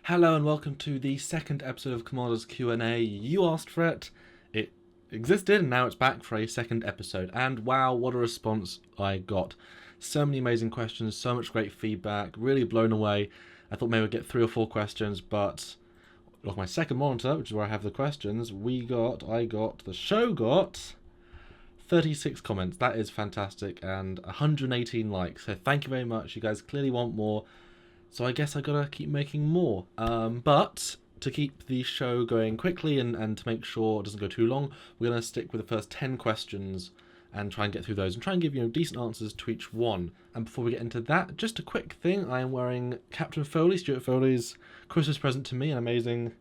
Hello and welcome to the second episode of Commander's Q&A. You asked for it, it existed, and now it's back for a second episode. And wow, what a response I got. So many amazing questions, so much great feedback, really blown away. I thought maybe I'd get 3 or 4 questions, but look, my second monitor, which is where I have the questions, the show got 36 comments. That is fantastic, and 118 likes. So thank you very much. You guys clearly want more. So I guess I gotta keep making more. But to keep the show going quickly and to make sure it doesn't go too long, we're gonna stick with the first 10 questions and try and get through those and try and give decent answers to each one. And before we get into that, just a quick thing: I am wearing Captain Foley, Stuart Foley's Christmas present to me, an amazing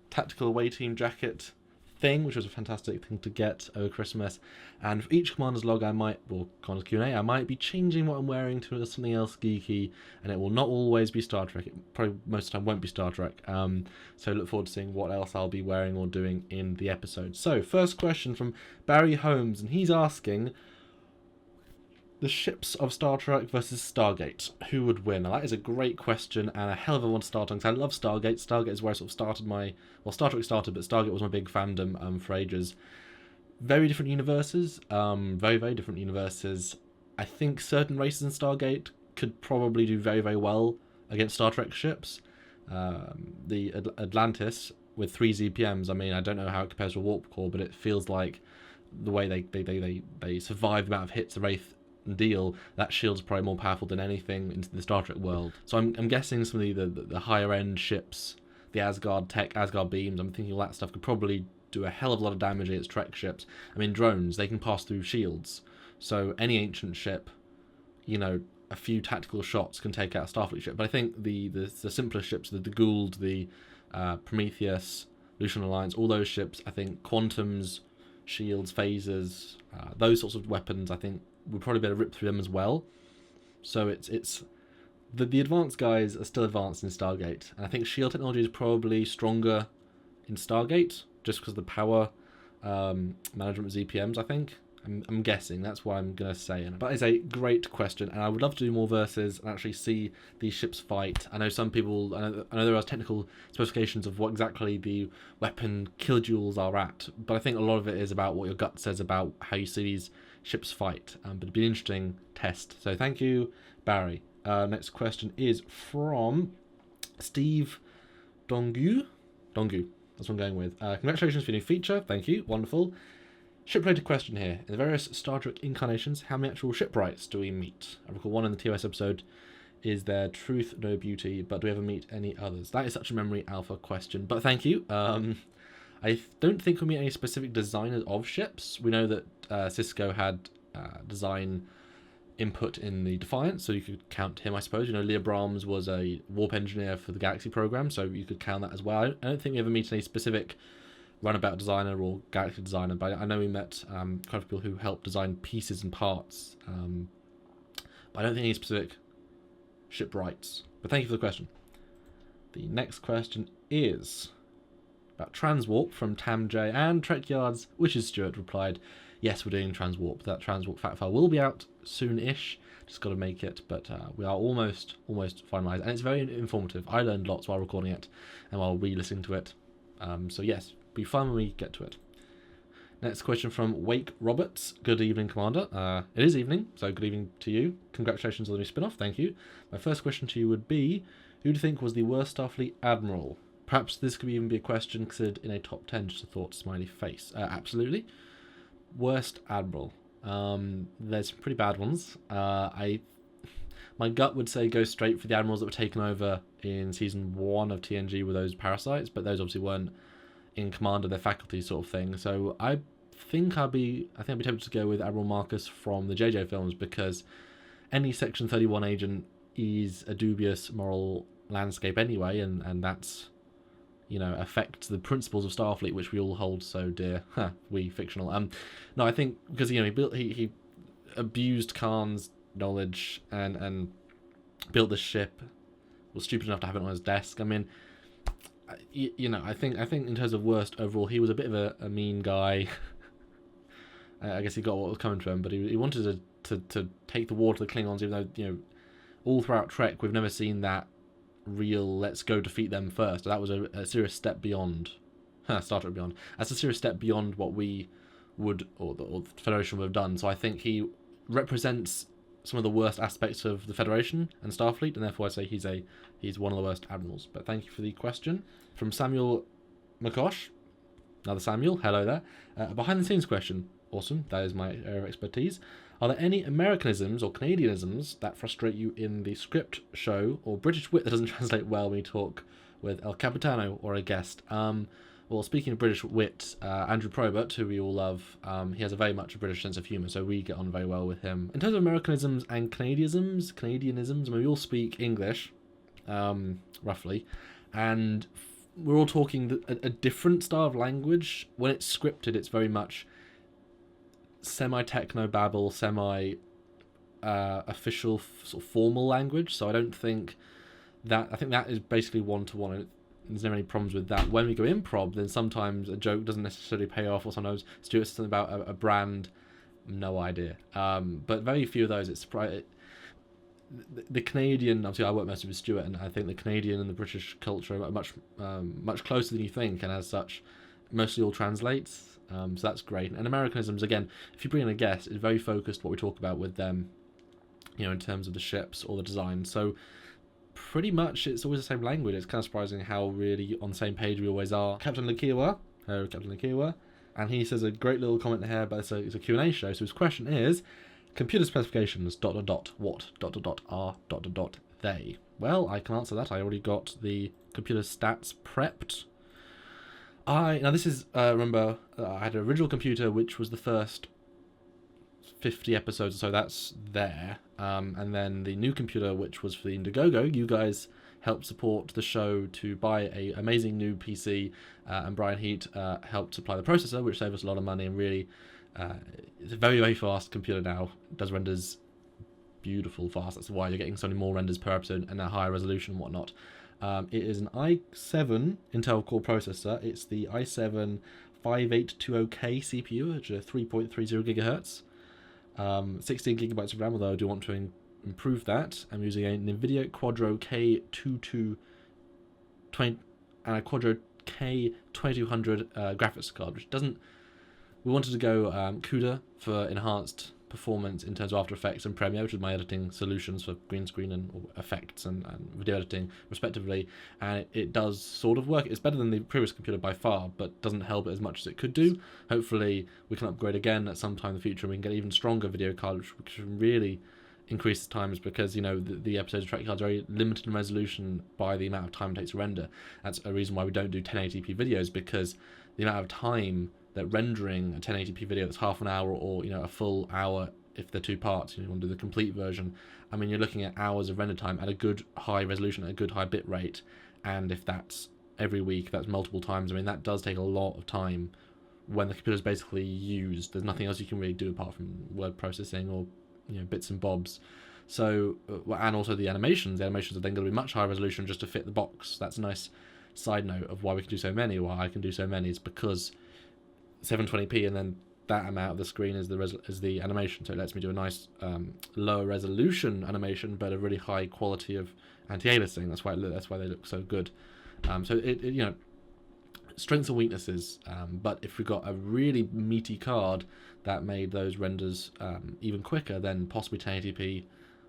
tactical away team jacket thing, which was a fantastic thing to get over Christmas. And for each Commander's Log Commander's Q&A, I might be changing what I'm wearing to something else geeky, and it will not always be Star Trek. It probably most of the time won't be Star Trek. So look forward to seeing what else I'll be wearing or doing in the episode. So first question from Barry Holmes, and he's asking: the ships of Star Trek versus Stargate, who would win? Now, that is a great question and a hell of a one to start on, because I love Stargate. Stargate is where I sort of started Star Trek started, but Stargate was my big fandom for ages. Very different universes, very, very different universes. I think certain races in Stargate could probably do very, very well against Star Trek ships. The Atlantis with 3 ZPMs, I mean, I don't know how it compares to a warp core, but it feels like the way they survive the amount of hits the Wraith deal, that shield's probably more powerful than anything into the Star Trek world. So I'm guessing some of the higher end ships, the Asgard tech, Asgard beams, I'm thinking all that stuff could probably do a hell of a lot of damage against Trek ships. I mean, drones, they can pass through shields, so any ancient ship, a few tactical shots can take out a Starfleet ship. But I think the simpler ships, the Gould, the Prometheus, Lucian Alliance, all those ships, I think quantums, shields, phasers, those sorts of weapons, I think we'll probably be able to rip through them as well. So it's the advanced guys are still advanced in Stargate, and I think shield technology is probably stronger in Stargate just because of the power management of ZPMs. I think I'm guessing that's what I'm gonna say. But it's a great question, and I would love to do more verses and actually see these ships fight. I know some people, I know there are technical specifications of what exactly the weapon kilojoules are at, but I think a lot of it is about what your gut says about how you see these ships fight. But it'd be an interesting test. So thank you, Barry. Next question is from Steve Dongu. That's what I'm going with. Congratulations for your new feature. Thank you. Wonderful. Ship-related question here. In the various Star Trek incarnations, how many actual shipwrights do we meet? I recall one in the TOS episode. Is there truth, no beauty? But do we ever meet any others? That is such a memory alpha question. But thank you. I don't think we meet any specific designers of ships. We know that Cisco had design input in the Defiance, so you could count him, I suppose. Leah Brahms was a warp engineer for the Galaxy program, so you could count that as well. I don't think we ever meet any specific runabout designer or Galaxy designer, but I know we met quite a few people who helped design pieces and parts. But I don't think any specific shipwrights. But thank you for the question. The next question is about Transwarp from Tam J and Trekyards, which is Stuart replied, yes, we're doing Transwarp. That Transwarp fact file will be out soon-ish. Just got to make it, but we are almost finalised, and it's very informative. I learned lots while recording it and while re-listening to it. So yes, be fun when we get to it. Next question from Wake Roberts. Good evening, Commander. It is evening, so good evening to you. Congratulations on the new spin-off. Thank you. My first question to you would be, who do you think was the worst Starfleet Admiral? Perhaps this could even be a question considered in a top 10, just a thought, smiley face. Absolutely. Worst Admiral. There's some pretty bad ones. My gut would say go straight for the Admirals that were taken over in Season 1 of TNG with those parasites, but those obviously weren't in command of their faculty sort of thing. So I think I'd be tempted to go with Admiral Marcus from the JJ films, because any Section 31 agent is a dubious moral landscape anyway, and that's affects the principles of Starfleet, which we all hold so dear. We fictional. No, I think because he abused Khan's knowledge and built the ship, was stupid enough to have it on his desk. I mean, I think in terms of worst overall, he was a bit of a mean guy. I guess he got what was coming to him, but he wanted to take the war to the Klingons, even though all throughout Trek we've never seen that real let's go defeat them first. That was a serious step beyond Star Trek Beyond. That's a serious step beyond what we would, or the Federation would have done. So I think he represents some of the worst aspects of the Federation and Starfleet, and therefore I say he's one of the worst admirals. But thank you for the question. From Samuel McCosh, another Samuel, hello there. Behind the scenes question, awesome, that is my area of expertise. Are there any Americanisms or Canadianisms that frustrate you in the script, show, or British wit that doesn't translate well when you talk with El Capitano or a guest? Well, speaking of British wit, Andrew Probert, who we all love, he has a very much a British sense of humour, so we get on very well with him. In terms of Americanisms and Canadianisms, I mean, we all speak English, roughly, and we're all talking a different style of language. When it's scripted, it's very much semi-techno babble, official sort of formal language. So I don't think that, I think that is basically one-to-one. There's never any problems with that. When we go improv, then sometimes a joke doesn't necessarily pay off, or sometimes Stuart says something about a brand, no idea. But very few of those. It's the Canadian, obviously I work mostly with Stuart, and I think the Canadian and the British culture are much closer than you think, and as such, mostly all translates. So that's great. And Americanisms, again, if you bring in a guest, it's very focused what we talk about with them, in terms of the ships or the design. So pretty much it's always the same language. It's kind of surprising how really on the same page we always are. Captain Lakiwa, and he says a great little comment here, but it's a Q&A show. So his question is, computer specifications, ... what, ... are ... they. Well, I can answer that. I already got the computer stats prepped. Now this is, remember, I had an original computer, which was the first 50 episodes or so, that's there. And then the new computer, which was for the Indiegogo, you guys helped support the show to buy a amazing new PC, and Brian Heat helped supply the processor, which saved us a lot of money, and really, it's a very, very fast computer now. It does renders beautiful fast. That's why you're getting so many more renders per episode and a higher resolution and whatnot. It is an i7 Intel Core processor. It's the i7 5820K CPU, which is 3.30 gigahertz. 16 gigabytes of RAM, although I do want to improve that. I'm using a NVIDIA Quadro K2220 and a Quadro K2200 graphics card, which doesn't. We wanted to go CUDA for enhanced performance in terms of After Effects and Premiere, which is my editing solutions for green screen and effects and video editing respectively, and it does sort of work. It's better than the previous computer by far, but doesn't help it as much as it could do. Hopefully we can upgrade again at some time in the future, and we can get even stronger video card, which can really increase the times, because the episodes of Trekyards are very limited in resolution by the amount of time it takes to render. That's a reason why we don't do 1080p videos, because the amount of time that rendering a 1080p video that's half an hour or a full hour, if they're two parts, you want to do the complete version, I mean, you're looking at hours of render time at a good high resolution, at a good high bit rate, and if that's every week, that's multiple times. I mean, that does take a lot of time when the computer's basically used. There's nothing else you can really do apart from word processing or bits and bobs. So, and also the animations are then going to be much higher resolution just to fit the box. That's a nice side note of why we can do so many, why I can do so many, is because 720p, and then that amount of the screen is the animation, so it lets me do a nice lower resolution animation, but a really high quality of anti-aliasing. That's why they look so good. So it strengths and weaknesses. But if we got a really meaty card that made those renders even quicker, then possibly 1080p,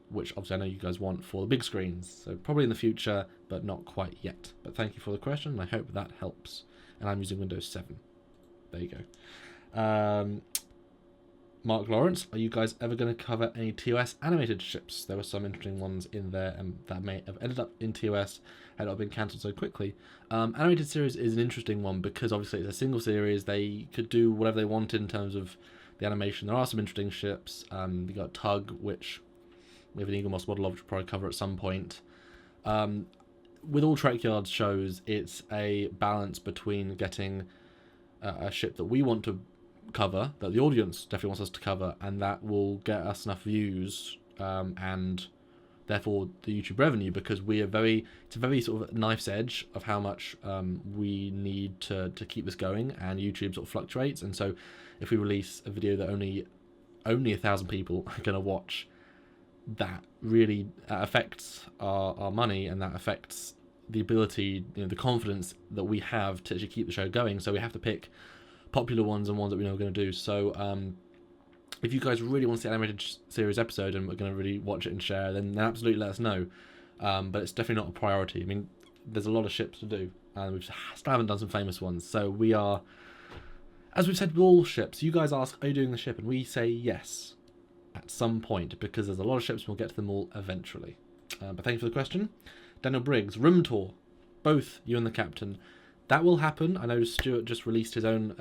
which obviously I know you guys want for the big screens. So probably in the future, but not quite yet. But thank you for the question, and I hope that helps. And I'm using Windows 7. There you go. Mark Lawrence, are you guys ever going to cover any TOS animated ships? There were some interesting ones in there that may have ended up in TOS had not been cancelled so quickly. Animated series is an interesting one because obviously it's a single series. They could do whatever they wanted in terms of the animation. There are some interesting ships. You got Tug, which we have an Eagle Moss model of, which we'll probably cover at some point. With all Trekyards shows, it's a balance between getting a ship that we want to cover, that the audience definitely wants us to cover, and that will get us enough views and therefore the YouTube revenue, because it's a very sort of knife's edge of how much we need to keep this going, and YouTube sort of fluctuates. And so if we release a video that only 1,000 people are going to watch, that really affects our money, and that affects the ability, the confidence that we have to actually keep the show going. So we have to pick popular ones and ones that we know we're going to do. So if you guys really want to see an animated series episode and we're going to really watch it and share, then absolutely let us know. But it's definitely not a priority. I mean, there's a lot of ships to do, and we still haven't done some famous ones. So we are, as we've said with all ships, you guys ask, are you doing the ship? And we say yes at some point, because there's a lot of ships and we'll get to them all eventually. But thank you for the question. Daniel Briggs, room tour, both you and the captain. That will happen. I know Stuart just released his own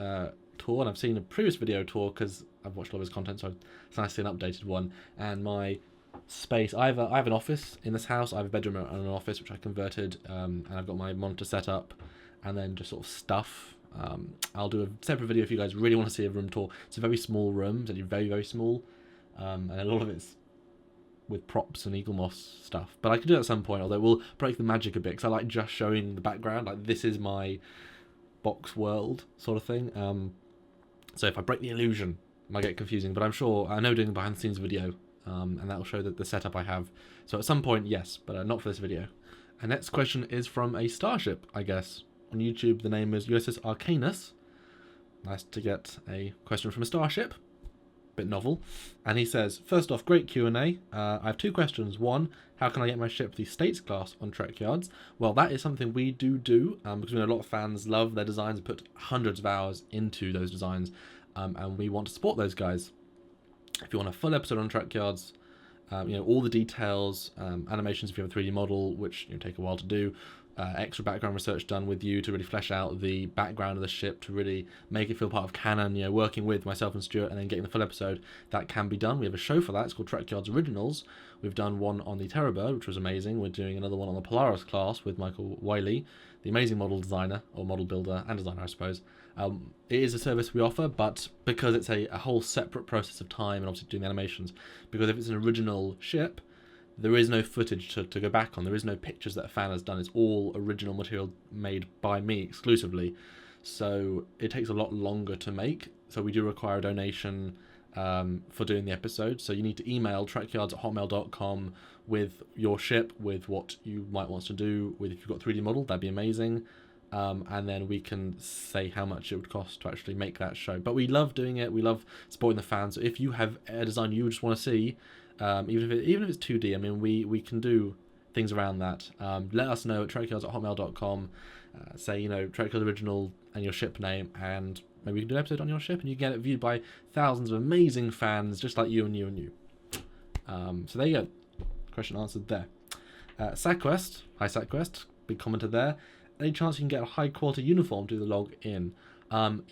tour, and I've seen a previous video tour because I've watched a lot of his content, so it's nice to see an updated one. And my space, I have an office in this house. I have a bedroom and an office which I converted, and I've got my monitor set up, and then just sort of stuff. I'll do a separate video if you guys really want to see a room tour. It's a very small room, it's very, very small, and a lot of it's with props and Eagle Moss stuff. But I could do it at some point, although it will break the magic a bit, because I like just showing the background, like this is my box world sort of thing. So if I break the illusion, it might get confusing, but I know doing a behind the scenes video, and that will show the setup I have. So at some point, yes, but not for this video. And next question is from a starship, I guess. On YouTube, the name is USS Arcanus. Nice to get a question from a starship. Bit novel. And he says, first off, great Q&A. I have two questions. One, how can I get my ship the States class on Trekyards? Well, that is something we do, because we know a lot of fans love their designs and put hundreds of hours into those designs, and we want to support those guys. If you want a full episode on Trackyards, all the details, animations if you have a 3D model, which take a while to do, extra background research done with you to really flesh out the background of the ship, to really make it feel part of canon, working with myself and Stuart, and then getting the full episode, that can be done. We have a show for that. It's called Trackyards Originals. We've done one on the Terrorbird, which was amazing. We're doing another one on the Polaris class with Michael Wiley, the amazing model designer, or model builder and designer, I suppose. It is a service we offer, but because it's a whole separate process of time, and obviously doing the animations, because if it's an original ship, there is no footage to go back on. There is no pictures that a fan has done. It's all original material made by me exclusively. So it takes a lot longer to make. So we do require a donation for doing the episode. So you need to email trekyards@hotmail.com with your ship, with what you might want to do, with if you've got 3D model, that'd be amazing. And then we can say how much it would cost to actually make that show. But we love doing it. We love supporting the fans. So if you have a design you just want to see, even if it's 2D, I mean, we can do things around that. Let us know at trekyards@hotmail.com. Say, Trekyards Original and your ship name, and maybe we can do an episode on your ship, and you get it viewed by thousands of amazing fans just like you and you and you. So there you go. Question answered there. SatQuest, hi SatQuest, big commenter there. Any chance you can get a high quality uniform to the log in?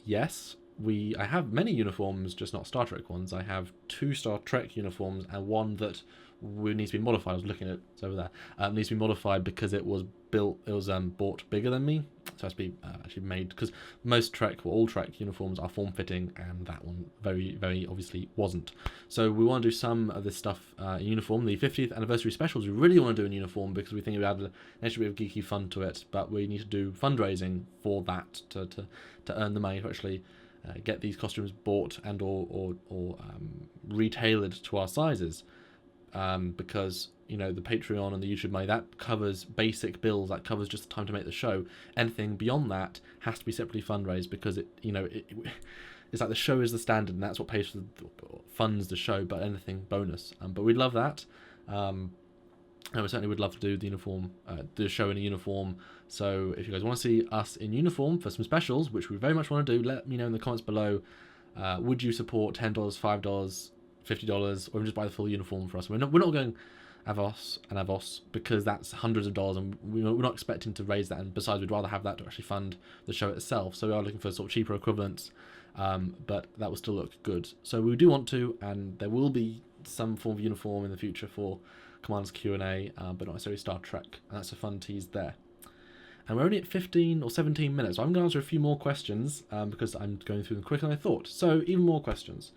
Yes. I have many uniforms, just not Star Trek ones. I have 2 Star Trek uniforms and one that needs to be modified. I was looking at it, it's over there. Needs to be modified because it was bought bigger than me. So it has to be actually made, because most Trek, or all Trek uniforms are form-fitting, and that one very, very obviously wasn't. So we want to do some of this stuff in uniform. The 50th anniversary specials we really want to do in uniform, because we think it would add an extra bit of geeky fun to it, but we need to do fundraising for that to earn the money to actually get these costumes bought and or retailored to our sizes, because the Patreon and the YouTube money, that covers basic bills, that covers just the time to make the show. Anything beyond that has to be separately fundraised, because it's like the show is the standard, and that's what funds the show, but anything bonus. But we'd love that. And we certainly would love to do the uniform, do a show in a uniform. So if you guys want to see us in uniform for some specials, which we very much want to do, let me know in the comments below. Would you support $10, $5, $50, or even just buy the full uniform for us? We're not going Avos, because that's hundreds of dollars, and we're not expecting to raise that. And besides, we'd rather have that to actually fund the show itself. So we are looking for sort of cheaper equivalents, but that will still look good. So we do want to, and there will be some form of uniform in the future for Commander's Q&A, but not necessarily Star Trek, and that's a fun tease there. And we're only at 15 or 17 minutes, so I'm going to answer a few more questions, because I'm going through them quicker than I thought. So even more questions.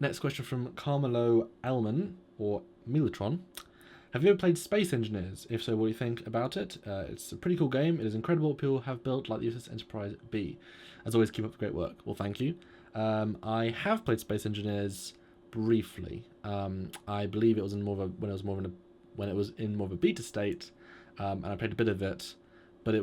Next question from Carmelo Elman, or Militron. Have you ever played Space Engineers? If so, what do you think about it? It's a pretty cool game. It is incredible what people have built, like the USS Enterprise B. As always, keep up the great work. Well, thank you. I have played Space Engineers briefly. I believe it was in more of a when it was in more of a beta state, and I played a bit of it. but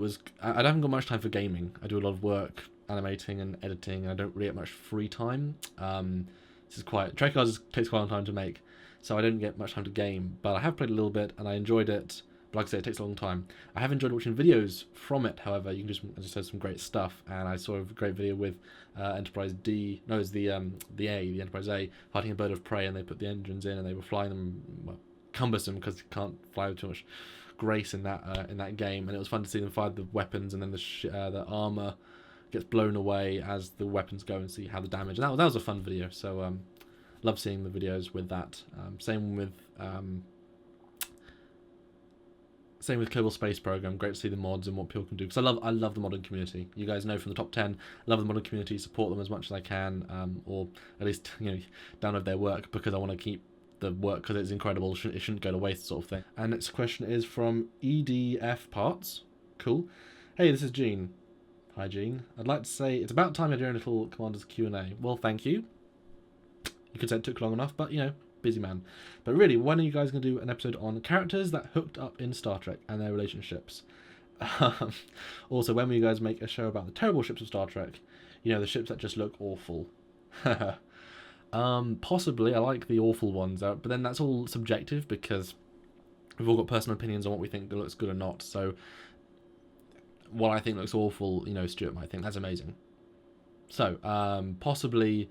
I haven't got much time for gaming. I do a lot of work animating and editing, and I don't really get much free time. This is Trekyards takes quite a long time to make, so I don't get much time to game, but I have played a little bit and I enjoyed it. But like I say, it takes a long time. I have enjoyed watching videos from it, however. You can just, as I said, some great stuff, and I saw a great video with Enterprise D, no, it's the Enterprise A, fighting a bird of prey, and they put the engines in and they were flying them, well, cumbersome because you can't fly with too much grace in that game, and it was fun to see them fire the weapons, and then the armor gets blown away as the weapons go, and see how the damage. And that was a fun video. So love seeing the videos with that. Same with Kerbal Space Program. Great to see the mods and what people can do, because I love the modding community. You guys know from the top 10, love the modding community, support them as much as I can, or at least download their work, because I want to keep the work because it's incredible. It shouldn't go to waste, sort of thing. And next question is from EDF Parts. Cool. Hey, this is Gene. Hi, Gene. I'd like to say it's about time you're doing a little Commanders Q&A. Well, thank you. You could say it took long enough, but busy man. But really, when are you guys going to do an episode on characters that hooked up in Star Trek and their relationships? Also, when will you guys make a show about the terrible ships of Star Trek? The ships that just look awful. Possibly. I like the awful ones, but then that's all subjective, because we've all got personal opinions on what we think looks good or not. So what I think looks awful, Stuart might think that's amazing. So possibly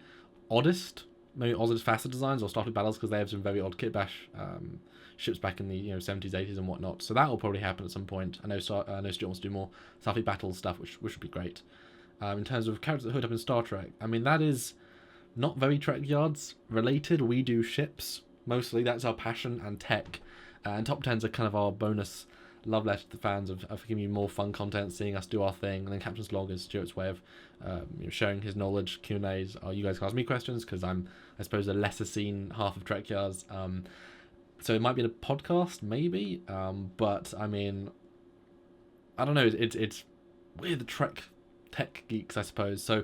oddest, maybe oddest faster designs, or Starfleet battles, because they have some very odd kit bash ships back in the 70s, 80s, and whatnot. So that will probably happen at some point. I know Stuart wants to do more Starfleet battle stuff, which would be great. In terms of characters that hooked up in Star Trek, I mean, that is not very Trekyards related. We do ships mostly. That's our passion, and tech. And top 10s are kind of our bonus love letter to the fans of giving you more fun content, seeing us do our thing. And then Captain's Log is Stuart's way of sharing his knowledge. Q&As are you guys can ask me questions, because I'm, I suppose, a lesser seen half of Trekyards. So it might be in a podcast, maybe. But I mean, I don't know. It's we're the Trek tech geeks, I suppose. So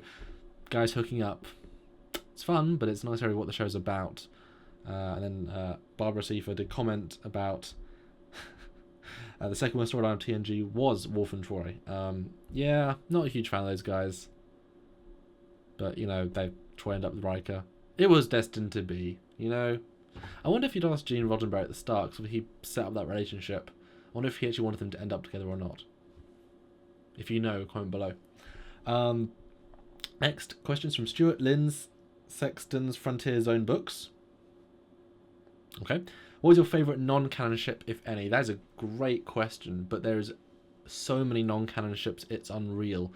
guys hooking up, it's fun, but it's not necessarily what the show's about. And then Barbara Seifer did comment about the second worst storyline of TNG was Worf and Troy. Yeah, not a huge fan of those guys, but Troy ended up with Riker. It was destined to be. I wonder if you'd asked Gene Roddenberry at the start, because he set up that relationship. I wonder if he actually wanted them to end up together or not. If you know, comment below. Next questions from Stuart Lynn's Sexton's Frontier Zone books. Okay. What is your favourite non-canon ship, if any? That is a great question, but there's so many non-canon ships, it's unreal.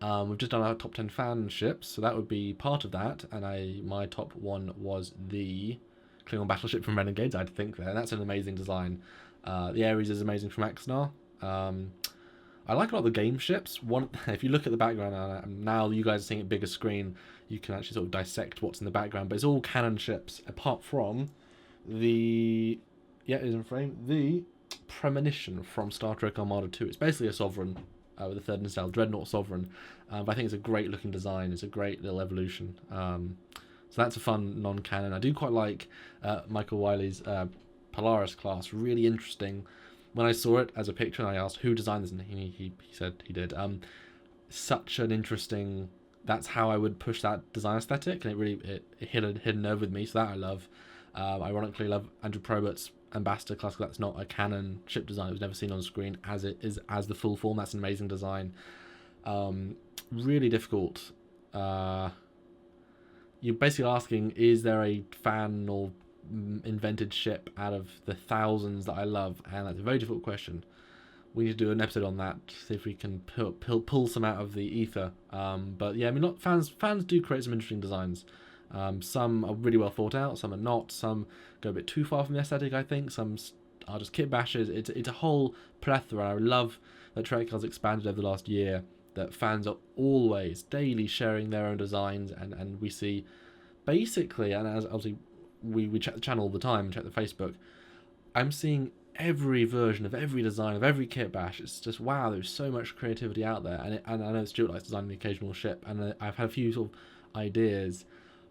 We've just done our top 10 fan ships, so that would be part of that, and my top one was the Klingon battleship from Renegades, I'd think there. That's an amazing design. The Ares is amazing from Axnar. I like a lot of the game ships. If you look at the background, now you guys are seeing it bigger screen, you can actually sort of dissect what's in the background, but it's all canon ships, apart from the Premonition from Star Trek Armada 2. It's basically a Sovereign with a third nacelle, Dreadnought Sovereign, but I think it's a great looking design. It's a great little evolution. So that's a fun non-canon. I do quite like Michael Wiley's Polaris class. Really interesting. When I saw it as a picture and I asked who designed this, and he said he did. Such an interesting. That's how I would push that design aesthetic, and it hit a nerve with me. So that I love. Ironically, love Andrew Probert's Ambassador class. That's not a canon ship design. It was never seen on screen as it is as the full form. That's an amazing design. Really difficult. You're basically asking, is there a fan or invented ship out of the thousands that I love? And that's a very difficult question. We need to do an episode on that, see if we can pull some out of the ether. But yeah, I mean, fans do create some interesting designs. Some are really well thought out, some are not, some go a bit too far from the aesthetic, I think, some are just kit bashes. It's a whole plethora. I love that Trek expanded over the last year, that fans are always daily sharing their own designs, and we see basically, and as obviously we check the channel all the time, check the Facebook, I'm seeing every version of every design of every kit bash. It's just wow, there's so much creativity out there, and I know Stuart likes designing the occasional ship, and I've had a few sort of ideas,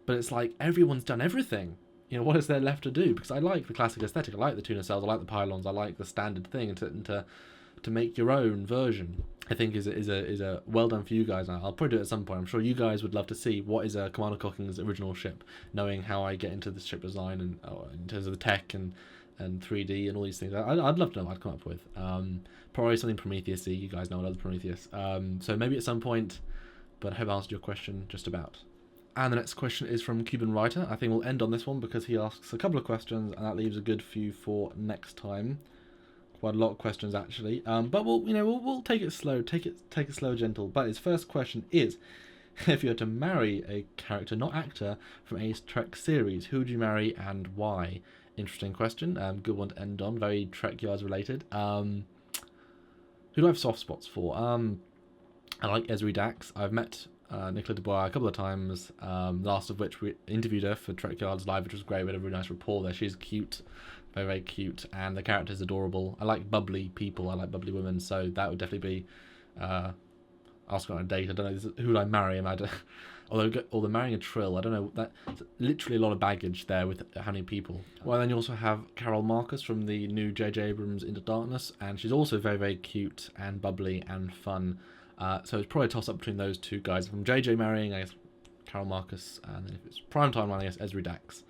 but it's like everyone's done everything. What is there left to do? Because I like the classic aesthetic, I like the tuna cells, I like the pylons, I like the standard thing, and to to make your own version, I think is a well done for you guys. I'll probably do it at some point. I'm sure you guys would love to see what is Commander Cocking's original ship, knowing how I get into the ship design and in terms of the tech and 3D and all these things. I'd love to know what I'd come up with. Probably something Prometheus-y. You guys know I love Prometheus. So maybe at some point, but I hope I answered your question just about. And the next question is from Cuban Writer. I think we'll end on this one because he asks a couple of questions, and that leaves a good few for next time. Quite a lot of questions actually. But we'll take it slow, take it slow, gentle. But his first question is, if you were to marry a character, not actor, from a Trek series, who would you marry and why? Interesting question. Good one to end on. Very Trekyards related. Who do I have soft spots for? I like Ezri Dax. I've met Nicola Dubois a couple of times, last of which we interviewed her for Trekyards Live, which was great. We had a really nice rapport there. She's cute, very, very cute, and the character's adorable. I like bubbly people, I like bubbly women, so that would definitely be asking on a date. I don't know, who would I marry? Although marrying a Trill, I don't know, that's literally a lot of baggage there with how many people. Well, then you also have Carol Marcus from the new J.J. Abrams Into Darkness, and she's also very, very cute and bubbly and fun. So it's probably a toss-up between those two guys. From JJ marrying, I guess, Carol Marcus, and then if it's prime time, I guess, Ezri Dax.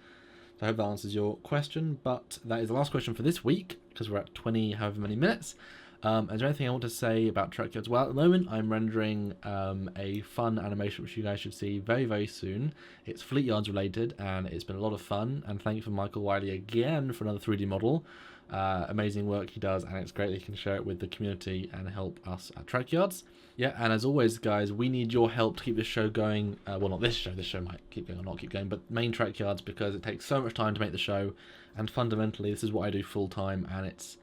So I hope that answers your question, but that is the last question for this week, because we're at 20 however many minutes. Is there anything I want to say about Trekyards? Well, at the moment, I'm rendering a fun animation, which you guys should see very, very soon. It's Fleet Yards related, and it's been a lot of fun, and thank you for Michael Wiley again for another 3D model. Amazing work he does, and it's great that he can share it with the community and help us at Trackyards. Yeah, and as always, guys, we need your help to keep this show going. Well, not this show might keep going or not keep going, but main Trackyards, because it takes so much time to make the show, and fundamentally this is what I do full time, and it's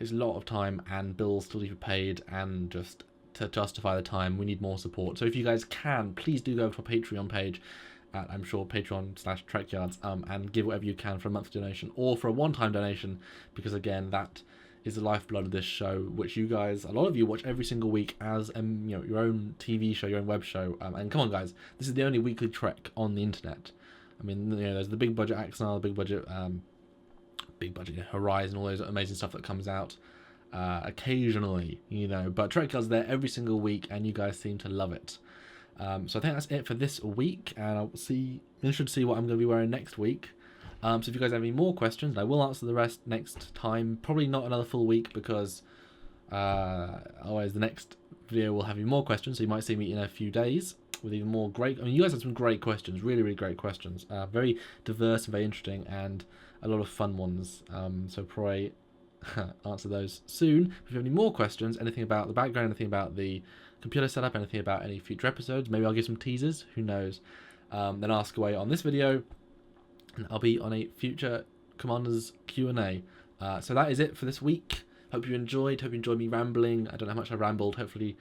a lot of time and bills to be paid, and just to justify the time we need more support. So if you guys can, please do go to our Patreon page at, I'm sure, Patreon/Trekyards, and give whatever you can for a monthly donation or for a one-time donation, because again, that is the lifeblood of this show, which you guys, a lot of you, watch every single week as your own TV show, your own web show. And come on, guys, this is the only weekly Trek on the internet. I mean, there's the big budget Axonal, the big budget Horizon, all those amazing stuff that comes out occasionally, but Trekyards there every single week, and you guys seem to love it. So I think that's it for this week, and I'll be interested to see what I'm going to be wearing next week. So if you guys have any more questions, I will answer the rest next time. Probably not another full week, because otherwise the next video will have even more questions, so you might see me in a few days with even more great... I mean, you guys have some great questions, really, really great questions. Very diverse and very interesting, and a lot of fun ones. So probably answer those soon. If you have any more questions, anything about the background, anything about the computer setup, anything about any future episodes, maybe I'll give some teasers, who knows, then ask away on this video, and I'll be on a future Commanders Q&A. So that is it for this week. Hope you enjoyed me rambling. I don't know how much I rambled, hopefully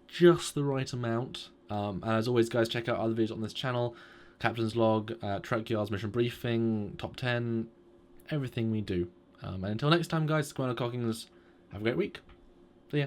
just the right amount. And as always, guys, check out other videos on this channel: Captain's Log, Trekyards Mission Briefing, Top 10, everything we do. And until next time, guys, Commander Cockings, have a great week. See ya.